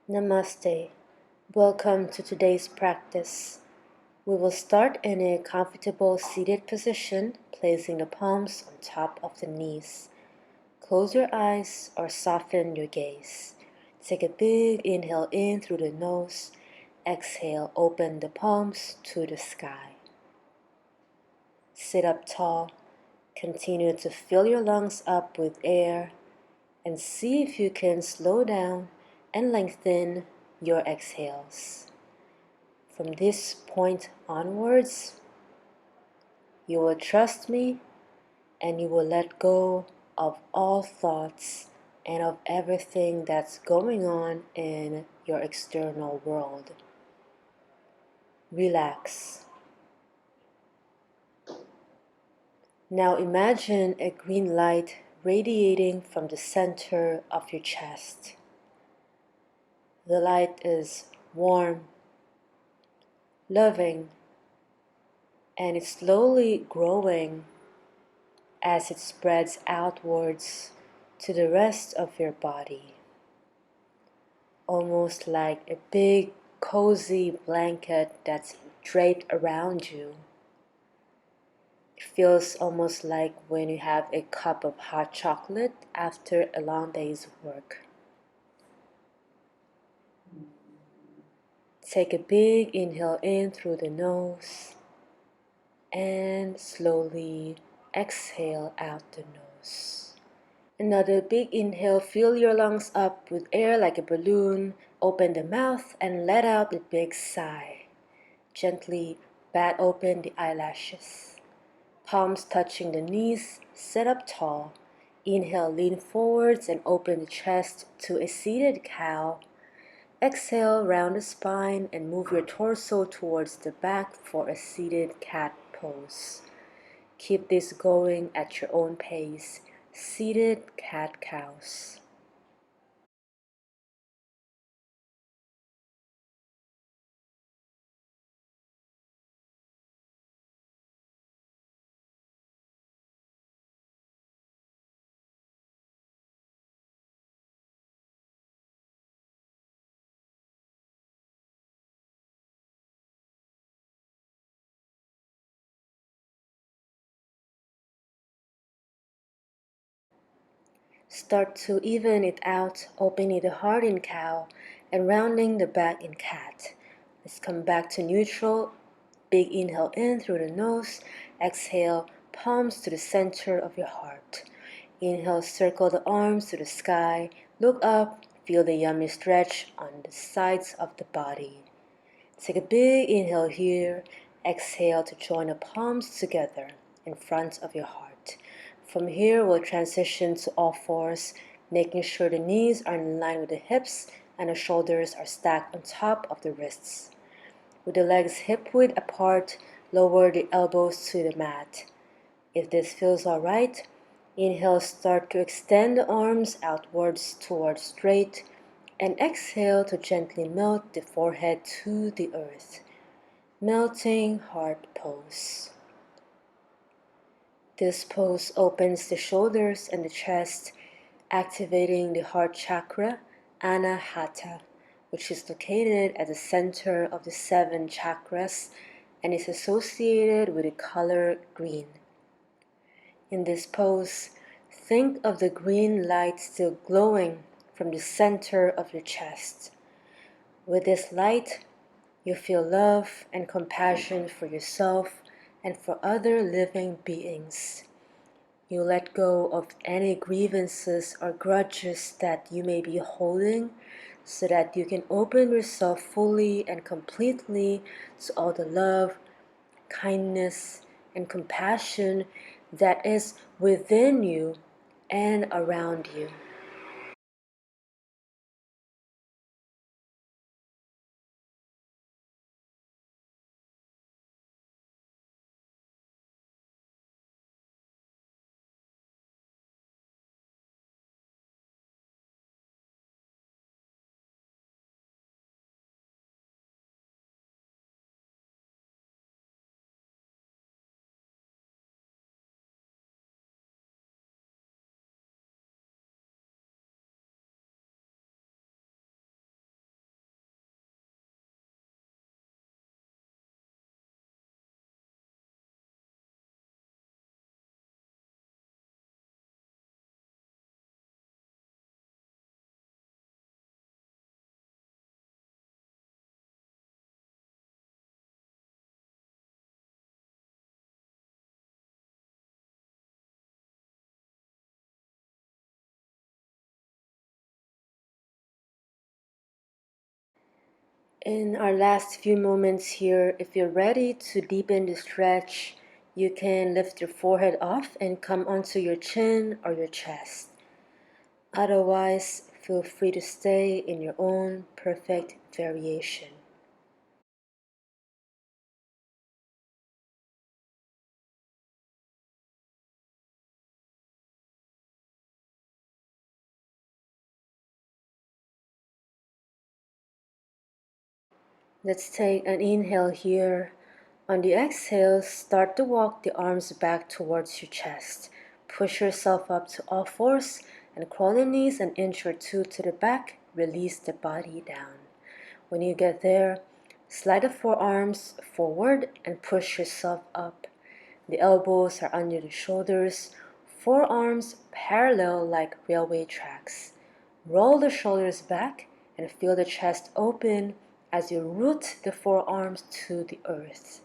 Namaste. Welcome to today's practice. We will start in a comfortable seated position, placing the palms on top of the knees. Close your eyes or soften your gaze. Take a big inhale in through the nose. Exhale, open the palms to the sky. Sit up tall. Continue to fill your lungs up with air and see if you can slow down and lengthen your exhales. From this point onwards, you will trust me and you will let go of all thoughts and of everything that's going on in your external world. Relax. Now imagine a green light radiating from the center of your chest. The light is warm, loving, and it's slowly growing as it spreads outwards to the rest of your body, almost like a big cozy blanket that's draped around you. It feels almost like when you have a cup of hot chocolate after a long day's work. Take a big inhale in through the nose and slowly exhale out the nose. Another big inhale, fill your lungs up with air like a balloon. Open the mouth and let out a big sigh. Gently bat open the eyelashes. Palms touching the knees, sit up tall. Inhale, lean forwards and open the chest to a seated cow. Exhale, round the spine and move your torso towards the back for a seated cat pose. Keep this going at your own pace. Seated cat-cows. Start to even it out, opening the heart in cow and rounding the back in cat. Let's come back to neutral. Big inhale in through the nose. Exhale, palms to the center of your heart. Inhale, circle the arms to the sky. Look up, feel the yummy stretch on the sides of the body. Take a big inhale here. Exhale to join the palms together in front of your heart. From here, we'll transition to all fours, making sure the knees are in line with the hips and the shoulders are stacked on top of the wrists. With the legs hip-width apart, lower the elbows to the mat. If this feels alright, inhale, start to extend the arms outwards towards straight, and exhale to gently melt the forehead to the earth. Melting heart pose. This pose opens the shoulders and the chest, activating the heart chakra, Anahata, which is located at the center of the 7 chakras and is associated with the color green. In this pose, think of the green light still glowing from the center of your chest. With this light, you feel love and compassion for yourself and for other living beings. You let go of any grievances or grudges that you may be holding so that you can open yourself fully and completely to all the love, kindness, and compassion that is within you and around you. In our last few moments here, if you're ready to deepen the stretch, you can lift your forehead off and come onto your chin or your chest. Otherwise, feel free to stay in your own perfect variation. Let's take an inhale here. On the exhale, start to walk the arms back towards your chest. Push yourself up to all fours and crawl your knees an inch or two to the back. Release the body down. When you get there, slide the forearms forward and push yourself up. The elbows are under the shoulders, forearms parallel like railway tracks. Roll the shoulders back and feel the chest open as you root the forearms to the earth.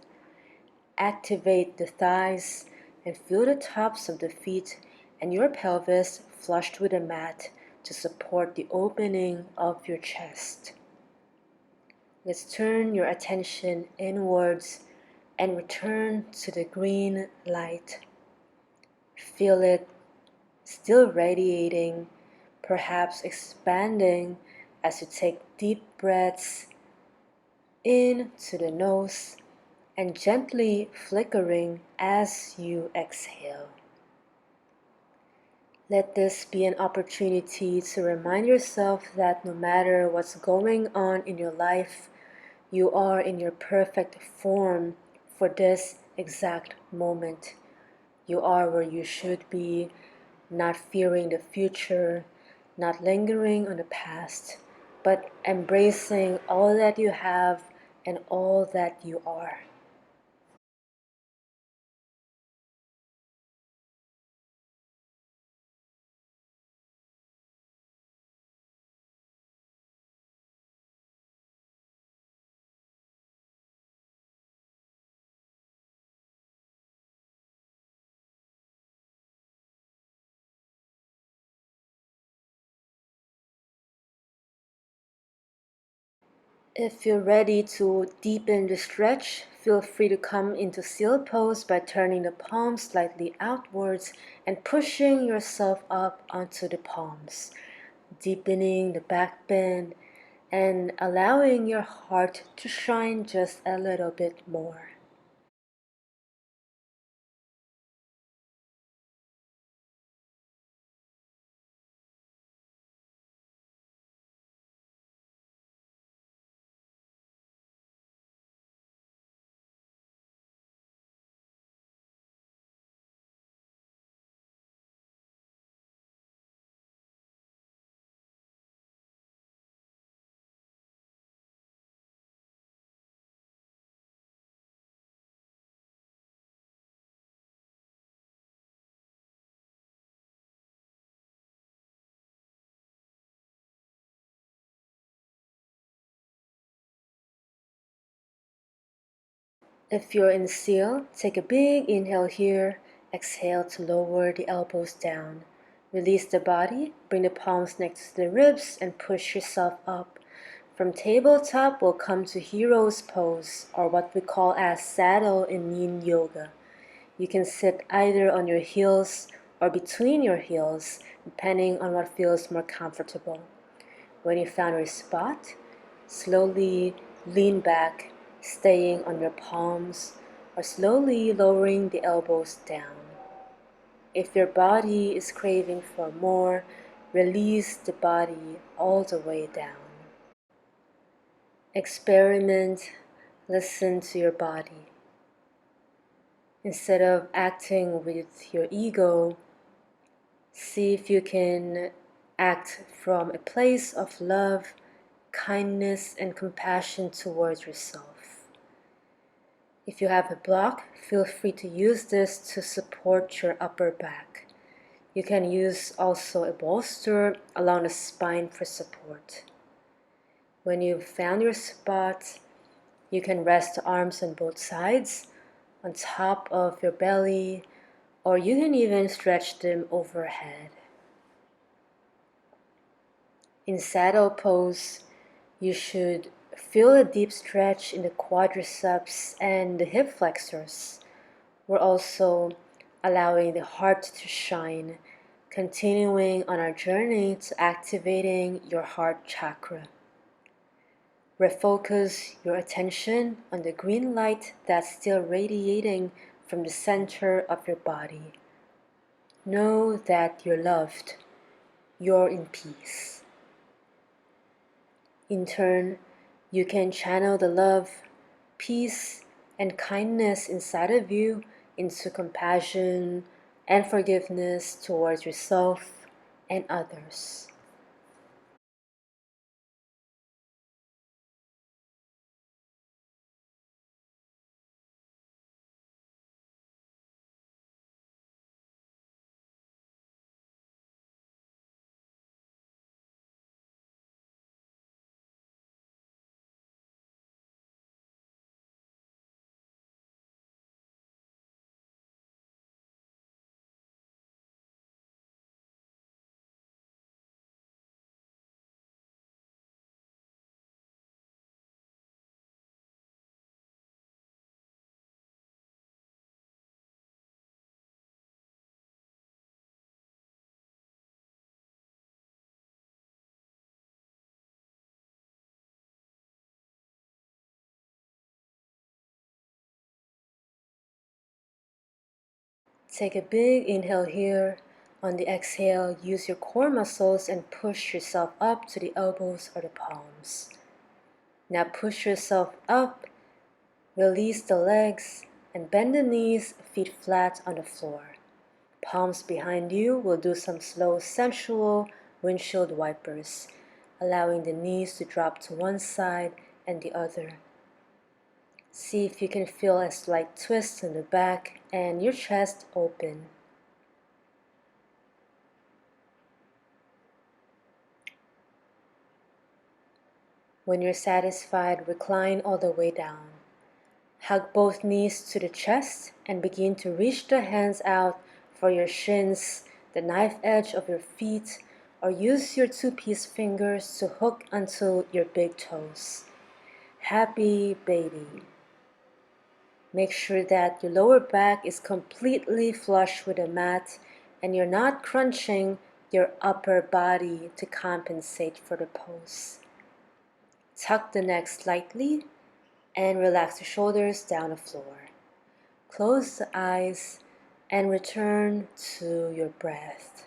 Activate the thighs and feel the tops of the feet and your pelvis flushed with the mat to support the opening of your chest. Let's turn your attention inwards and return to the green light. Feel it still radiating, perhaps expanding as you take deep breaths in to the nose and gently flickering as you exhale. Let this be an opportunity to remind yourself that no matter what's going on in your life, you are in your perfect form for this exact moment. You are where you should be, not fearing the future, not lingering on the past, but embracing all that you have and all that you are. If you're ready to deepen the stretch, feel free to come into seal pose by turning the palms slightly outwards and pushing yourself up onto the palms, deepening the back bend and allowing your heart to shine just a little bit more. If you're in seal, take a big inhale here. Exhale to lower the elbows down. Release the body, bring the palms next to the ribs and push yourself up. From tabletop, we'll come to hero's pose, or what we call as saddle in yin yoga. You can sit either on your heels or between your heels, depending on what feels more comfortable. When you found your spot, slowly lean back, staying on your palms, or slowly lowering the elbows down. If your body is craving for more, release the body all the way down. Experiment, listen to your body. Instead of acting with your ego, see if you can act from a place of love, kindness, and compassion towards yourself. If you have a block, feel free to use this to support your upper back. You can use also a bolster along the spine for support. When you've found your spot, you can rest the arms on both sides, on top of your belly, or you can even stretch them overhead. In saddle pose, you should Feel a deep stretch in the quadriceps and the hip flexors. We're also allowing the heart to shine, continuing on our journey to activating your heart chakra. Refocus your attention on the green light that's still radiating from the center of your body. Know that you're loved, you're in peace. In turn, you can channel the love, peace, and kindness inside of you into compassion and forgiveness towards yourself and others. Take a big inhale here. On the exhale, use your core muscles and push yourself up to the elbows or the palms. Now push yourself up, release the legs, and bend the knees, feet flat on the floor. Palms behind you will do some slow sensual windshield wipers, allowing the knees to drop to one side and the other. See if you can feel a slight twist in the back and your chest open. When you're satisfied, recline all the way down. Hug both knees to the chest and begin to reach the hands out for your shins, the knife edge of your feet, or use your two-piece fingers to hook onto your big toes. Happy baby. Make sure that your lower back is completely flush with the mat and you're not crunching your upper body to compensate for the pose. Tuck the neck slightly and relax the shoulders down the floor. Close the eyes and return to your breath.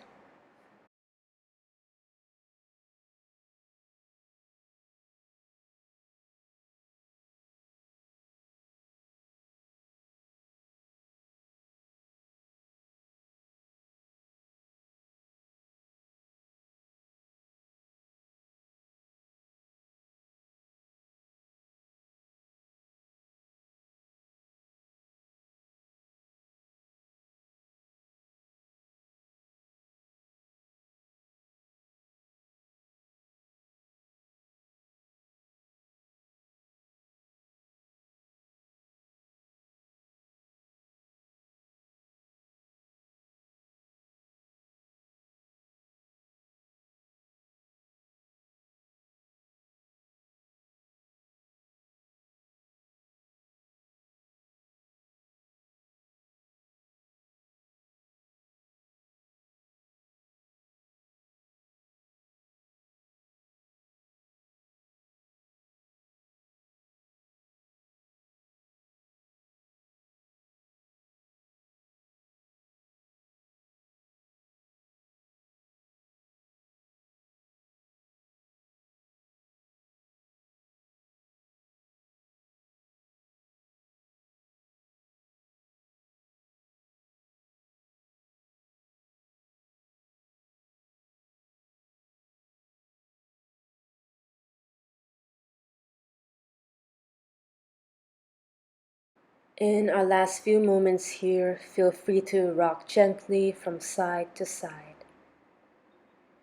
In our last few moments here, feel free to rock gently from side to side.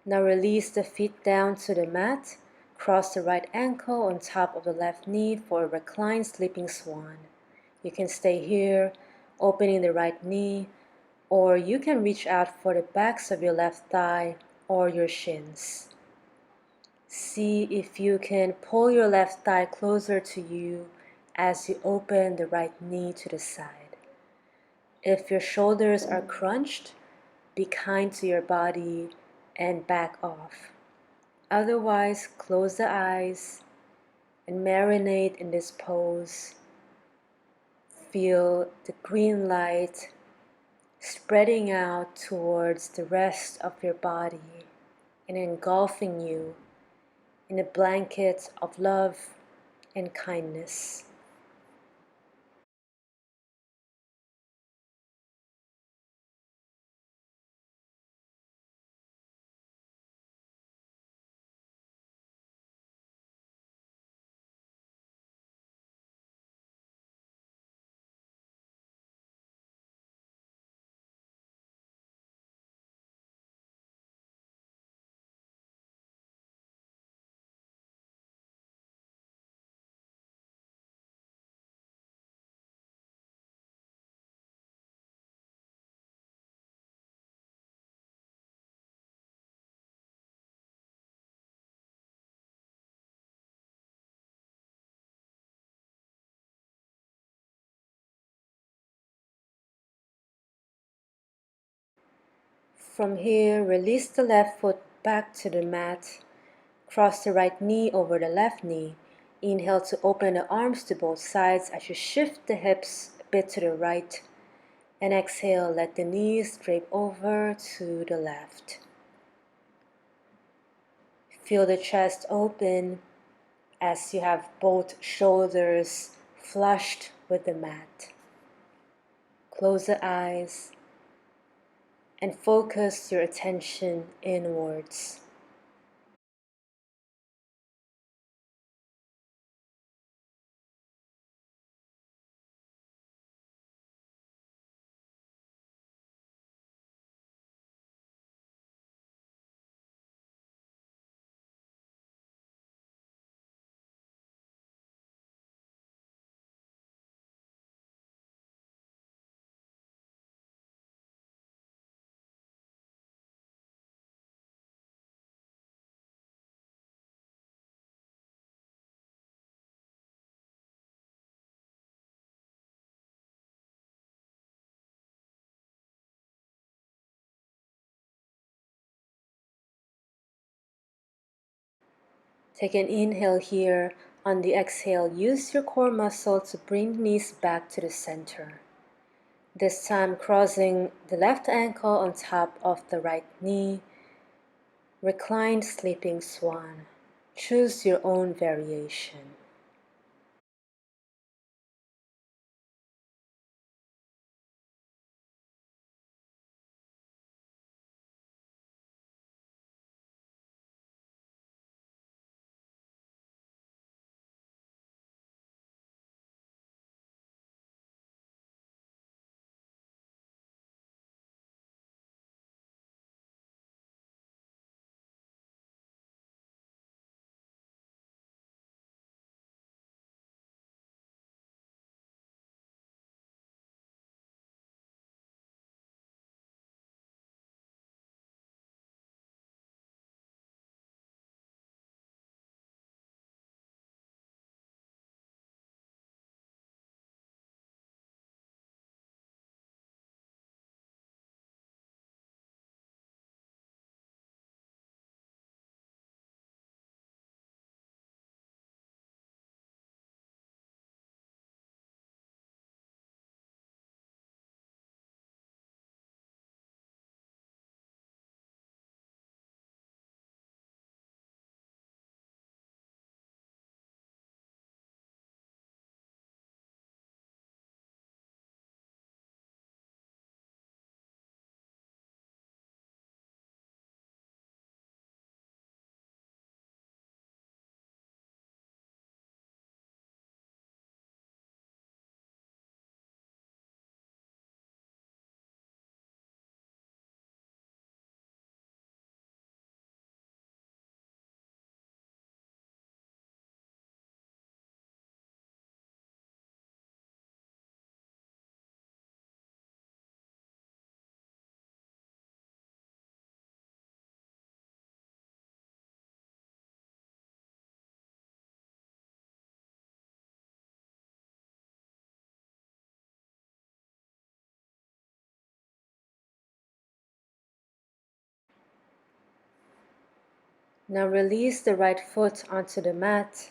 Now release the feet down to the mat. Cross the right ankle on top of the left knee for a reclined sleeping swan. You can stay here, opening the right knee, or you can reach out for the backs of your left thigh or your shins. See if you can pull your left thigh closer to you as you open the right knee to the side. If your shoulders are crunched, be kind to your body and back off. Otherwise, close the eyes and marinate in this pose. Feel the green light spreading out towards the rest of your body and engulfing you in a blanket of love and kindness. From here, release the left foot back to the mat. Cross the right knee over the left knee. Inhale to open the arms to both sides as you shift the hips a bit to the right. And exhale, let the knees drape over to the left. Feel the chest open as you have both shoulders flushed with the mat. Close the eyes and focus your attention inwards. Take an inhale here. On the exhale, use your core muscle to bring knees back to the center. This time crossing the left ankle on top of the right knee. Reclined sleeping swan. Choose your own variation. Now release the right foot onto the mat.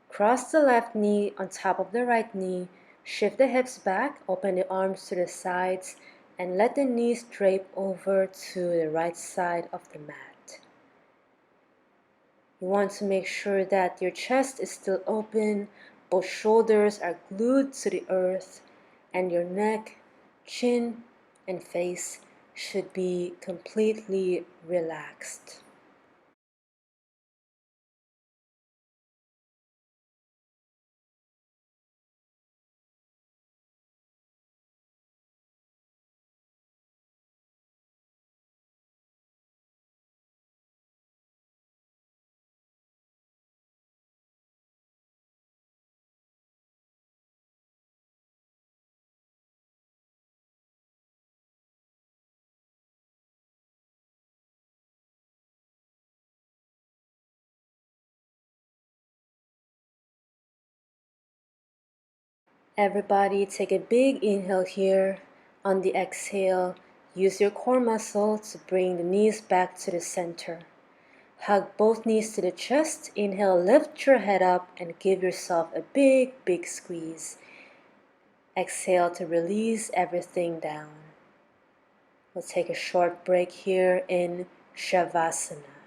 Cross the left knee on top of the right knee. Shift the hips back, open the arms to the sides, and let the knees drape over to the right side of the mat. You want to make sure that your chest is still open, both shoulders are glued to the earth, and your neck, chin, and face should be completely relaxed. Everybody take a big inhale here. On the exhale, use your core muscle to bring the knees back to the center. Hug both knees to the chest. Inhale, lift your head up and give yourself a big, big squeeze. Exhale to release everything down. We'll take a short break here in Shavasana.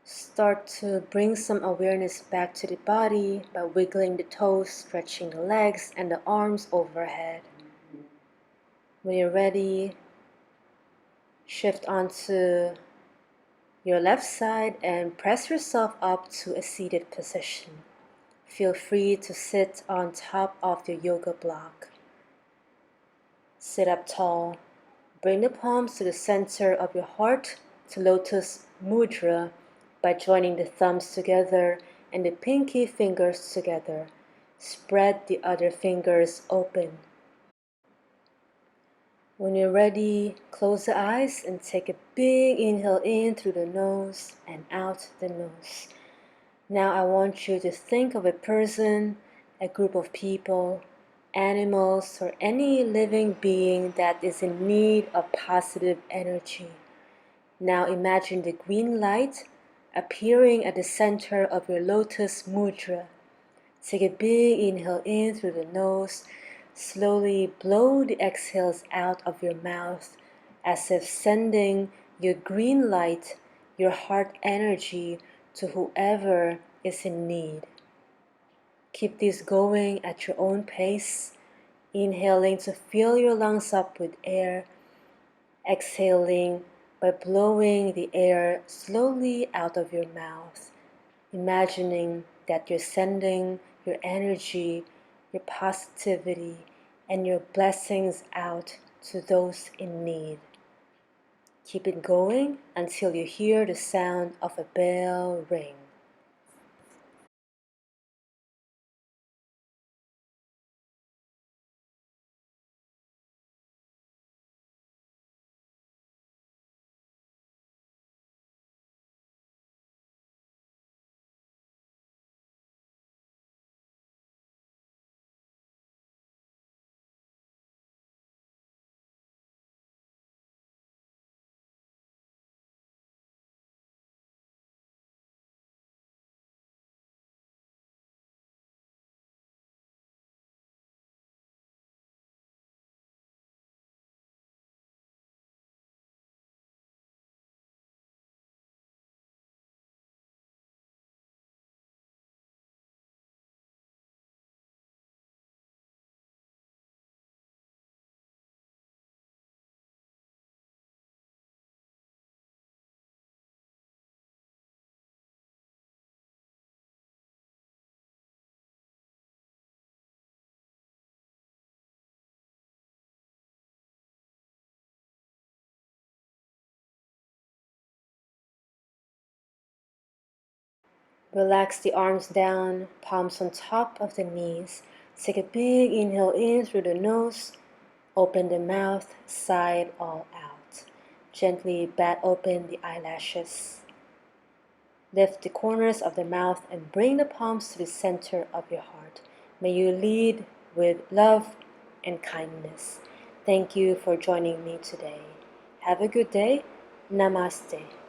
Start to bring some awareness back to the body by wiggling the toes, stretching the legs and the arms overhead. When you're ready, shift onto your left side and press yourself up to a seated position. Feel free to sit on top of your yoga block. Sit up tall. Bring the palms to the center of your heart to lotus mudra by joining the thumbs together and the pinky fingers together. Spread the other fingers open. When you're ready, close the eyes and take a big inhale in through the nose and out the nose. Now I want you to think of a person, a group of people, animals, or any living being that is in need of positive energy. Now imagine the green light appearing at the center of your lotus mudra. Take a big inhale in through the nose. Slowly blow the exhales out of your mouth as if sending your green light, your heart energy to whoever is in need. Keep this going at your own pace. Inhaling to fill your lungs up with air, exhaling by blowing the air slowly out of your mouth, imagining that you're sending your energy, your positivity, and your blessings out to those in need. Keep it going until you hear the sound of a bell ring. Relax the arms down, palms on top of the knees. Take a big inhale in through the nose. Open the mouth, sigh it all out. Gently bat open the eyelashes. Lift the corners of the mouth and bring the palms to the center of your heart. May you lead with love and kindness. Thank you for joining me today. Have a good day. Namaste.